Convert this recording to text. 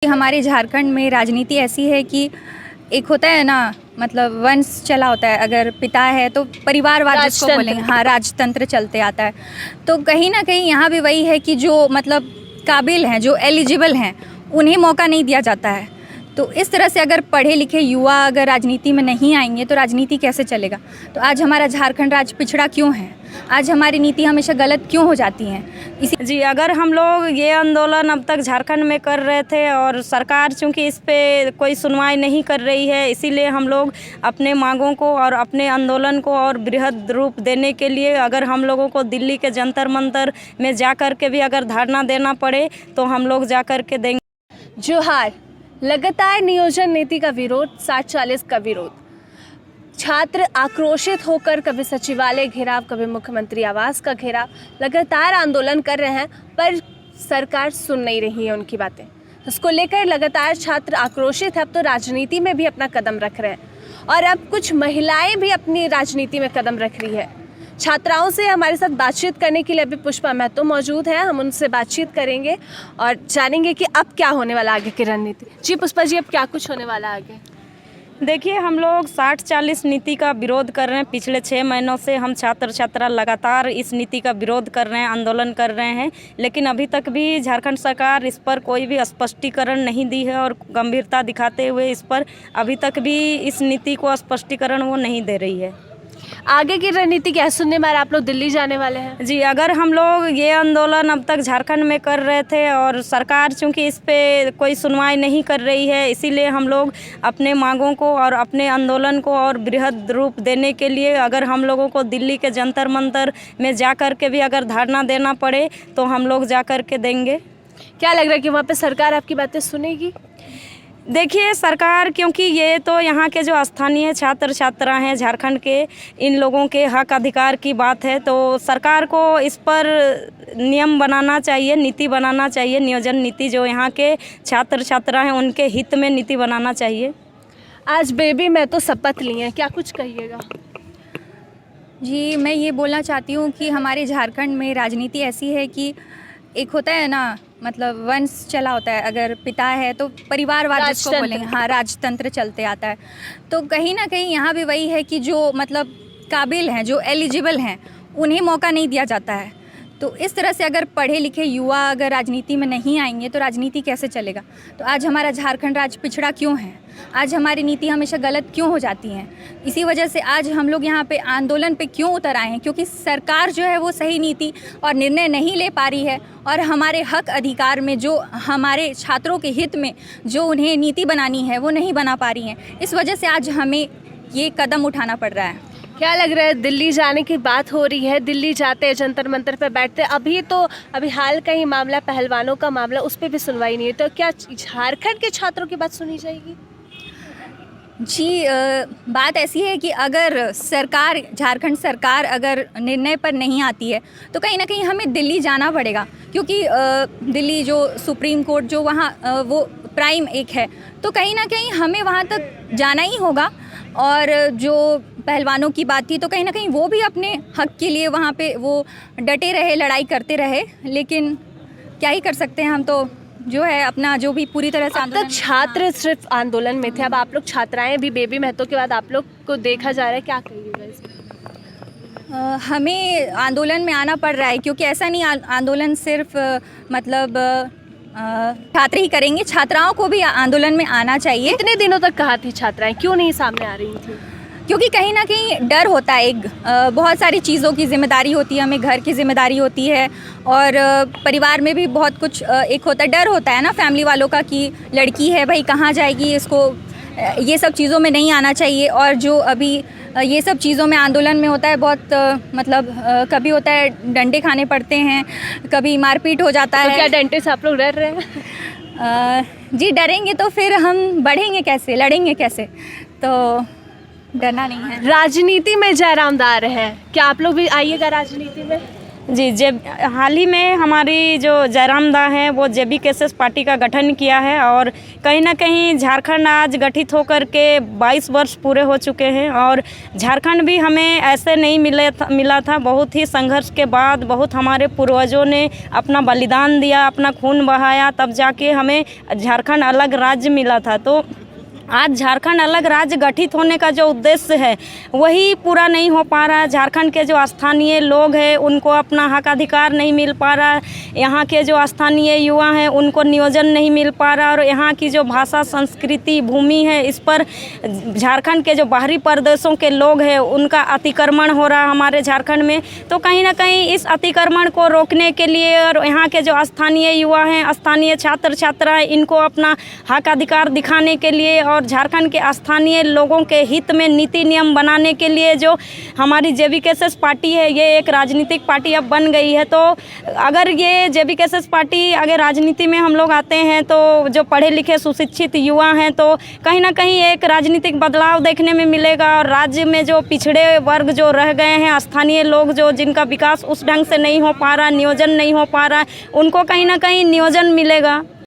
हमारे झारखंड में राजनीति ऐसी है कि एक होता है ना, मतलब वंश चला होता है। अगर पिता है तो परिवारवाद जिसको बोलेंगे, हाँ, राजतंत्र चलते आता है। तो कहीं ना कहीं यहाँ भी वही है कि जो मतलब काबिल हैं, जो एलिजिबल हैं, उन्हें मौका नहीं दिया जाता है। तो इस तरह से अगर पढ़े लिखे युवा अगर राजनीति में नहीं आएंगे तो राजनीति कैसे चलेगा। तो आज हमारा झारखंड राज्य पिछड़ा क्यों है, आज हमारी नीति हमेशा गलत क्यों हो जाती हैं। इसी जी, अगर हम लोग ये आंदोलन अब तक झारखंड में कर रहे थे और सरकार चूंकि इस पे कोई सुनवाई नहीं कर रही है, इसीलिए हम लोग अपने मांगों को और अपने आंदोलन को और बृहद रूप देने के लिए अगर हम लोगों को दिल्ली के जंतर मंतर में जा कर के भी अगर धरना देना पड़े तो हम लोग जा कर के देंगे। जोहार। लगातार नियोजन नीति का विरोध, 60-40 का विरोध, छात्र आक्रोशित होकर कभी सचिवालय घेराव, कभी मुख्यमंत्री आवास का घेराव, लगातार आंदोलन कर रहे हैं, पर सरकार सुन नहीं रही है उनकी बातें। इसको लेकर लगातार छात्र आक्रोशित है। अब तो राजनीति में भी अपना कदम रख रहे हैं और अब कुछ महिलाएं भी अपनी राजनीति में कदम रख रही है। छात्राओं से हमारे साथ बातचीत करने के लिए अभी पुष्पा महतो मौजूद है। हम उनसे बातचीत करेंगे और जानेंगे कि अब क्या होने वाला आगे की रणनीति। जी पुष्पा जी, अब क्या कुछ होने वाला आगे? देखिए, हम लोग 60-40 नीति का विरोध कर रहे हैं। पिछले 6 महीनों से हम छात्र छात्रा लगातार इस नीति का विरोध कर रहे हैं, आंदोलन कर रहे हैं, लेकिन अभी तक भी झारखंड सरकार इस पर कोई भी स्पष्टीकरण नहीं दी है और गंभीरता दिखाते हुए इस पर अभी तक भी इस नीति को स्पष्टीकरण वो नहीं दे रही है। आगे की रणनीति क्या है? सुनने में आप लोग दिल्ली जाने वाले हैं। जी, अगर हम लोग ये आंदोलन अब तक झारखंड में कर रहे थे और सरकार चूंकि इस पे कोई सुनवाई नहीं कर रही है, इसीलिए हम लोग अपने मांगों को और अपने आंदोलन को और बृहद रूप देने के लिए अगर हम लोगों को दिल्ली के जंतर मंतर में जा कर के भी अगर धरना देना पड़े तो हम लोग जा कर के देंगे। क्या लग रहा है कि वहाँ पे सरकार आपकी बातें सुनेगी? देखिए, सरकार, क्योंकि ये तो यहाँ के जो स्थानीय छात्र छात्रा हैं झारखंड के, इन लोगों के हक अधिकार की बात है, तो सरकार को इस पर नियम बनाना चाहिए, नीति बनाना चाहिए, नियोजन नीति जो यहाँ के छात्र छात्रा हैं उनके हित में नीति बनाना चाहिए। आज बेबी महतो शपथ ली हैं, क्या कुछ कहिएगा? जी, मैं ये बोलना चाहती हूँ कि हमारे झारखंड में राजनीति ऐसी है कि एक होता है ना, मतलब वंश चला होता है। अगर पिता है तो परिवारवाद जिसको बोलेंगे, हाँ, राजतंत्र चलते आता है। तो कहीं ना कहीं यहाँ भी वही है कि जो मतलब काबिल हैं, जो एलिजिबल हैं, उन्हें मौका नहीं दिया जाता है। तो इस तरह से अगर पढ़े लिखे युवा अगर राजनीति में नहीं आएंगे तो राजनीति कैसे चलेगा। तो आज हमारा झारखंड राज्य पिछड़ा क्यों है, आज हमारी नीति हमेशा गलत क्यों हो जाती हैं। इसी वजह से आज हम लोग यहाँ पे आंदोलन पे क्यों उतर आए हैं, क्योंकि सरकार जो है वो सही नीति और निर्णय नहीं ले पा रही है और हमारे हक अधिकार में, जो हमारे छात्रों के हित में जो उन्हें नीति बनानी है वो नहीं बना पा रही हैं। इस वजह से आज हमें ये कदम उठाना पड़ रहा है। क्या लग रहा है, दिल्ली जाने की बात हो रही है, दिल्ली जाते हैं, जंतर मंतर पे बैठते हैं, अभी हाल का ही मामला, पहलवानों का मामला, उस पर भी सुनवाई नहीं है, तो क्या झारखंड के छात्रों की बात सुनी जाएगी? जी, बात ऐसी है कि अगर सरकार, झारखंड सरकार अगर निर्णय पर नहीं आती है तो कहीं ना कहीं हमें दिल्ली जाना पड़ेगा, क्योंकि दिल्ली जो सुप्रीम कोर्ट जो वहाँ वो प्राइम एक है, तो कहीं ना कहीं हमें वहाँ तक जाना ही होगा। और जो पहलवानों की बात थी तो कहीं ना कहीं वो भी अपने हक के लिए वहाँ पे वो डटे रहे, लड़ाई करते रहे, लेकिन क्या ही कर सकते हैं हम, तो जो है अपना जो भी पूरी तरह से आंदोलन। छात्र सिर्फ आंदोलन में थे, अब आप लोग छात्राएं भी, बेबी महतो के बाद आप लोग को देखा जा रहा है, क्या कहिएगा इसमें? हमें आंदोलन में आना पड़ रहा है, क्योंकि ऐसा नहीं आंदोलन सिर्फ मतलब छात्र ही करेंगे, छात्राओं को भी आंदोलन में आना चाहिए। इतने दिनों तक कहा थी छात्राएं, क्यों नहीं सामने आ रही थी? क्योंकि कहीं ना कहीं डर होता है, एक बहुत सारी चीज़ों की जिम्मेदारी होती है, हमें घर की जिम्मेदारी होती है और परिवार में भी बहुत कुछ एक होता है, डर होता है ना फैमिली वालों का कि लड़की है भाई कहाँ जाएगी, इसको ये सब चीज़ों में नहीं आना चाहिए। और जो अभी ये सब चीज़ों में आंदोलन में होता है बहुत मतलब कभी होता है डंडे खाने पड़ते हैं, कभी मारपीट हो जाता है। क्या डंडे से आप लोग डर रहे हैं? जी, डरेंगे तो फिर हम बढ़ेंगे कैसे, लड़ेंगे कैसे, तो डरना नहीं है। राजनीति में जयराम दार है, क्या आप लोग भी आइएगा राजनीति में? जी, जे हाल ही में हमारी जो जयराम दा हैं वो JBKSS पार्टी का गठन किया है और कहीं ना कहीं झारखंड आज गठित होकर के 22 वर्ष पूरे हो चुके हैं और झारखंड भी हमें ऐसे नहीं मिला था। बहुत ही संघर्ष के बाद बहुत हमारे पूर्वजों ने अपना बलिदान दिया, अपना खून बहाया, तब जाके हमें झारखंड अलग राज्य मिला था। तो आज झारखंड अलग राज्य गठित होने का जो उद्देश्य है वही पूरा नहीं हो पा रहा। झारखंड के जो स्थानीय लोग हैं उनको अपना हक अधिकार नहीं मिल पा रहा। यहाँ के जो स्थानीय युवा हैं उनको नियोजन नहीं मिल पा रहा और यहाँ की जो भाषा, संस्कृति, भूमि है इस पर झारखंड के जो बाहरी प्रदेशों के लोग हैं उनका अतिक्रमण हो रहा हमारे झारखंड में। तो कहीं ना कहीं इस अतिक्रमण को रोकने के लिए और यहाँ के जो स्थानीय युवा हैं, स्थानीय छात्र छात्राएँ, इनको अपना हक अधिकार दिखाने के लिए और झारखंड के स्थानीय लोगों के हित में नीति नियम बनाने के लिए जो हमारी JBKSS पार्टी है ये एक राजनीतिक पार्टी अब बन गई है। तो अगर ये JBKSS पार्टी अगर राजनीति में हम लोग आते हैं तो जो पढ़े लिखे सुशिक्षित युवा हैं तो कहीं ना कहीं एक राजनीतिक बदलाव देखने में मिलेगा और राज्य में जो पिछड़े वर्ग जो रह गए हैं, स्थानीय लोग जो जिनका विकास उस ढंग से नहीं हो पा रहा, नियोजन नहीं हो पा रहा, उनको कहीं ना कहीं नियोजन मिलेगा।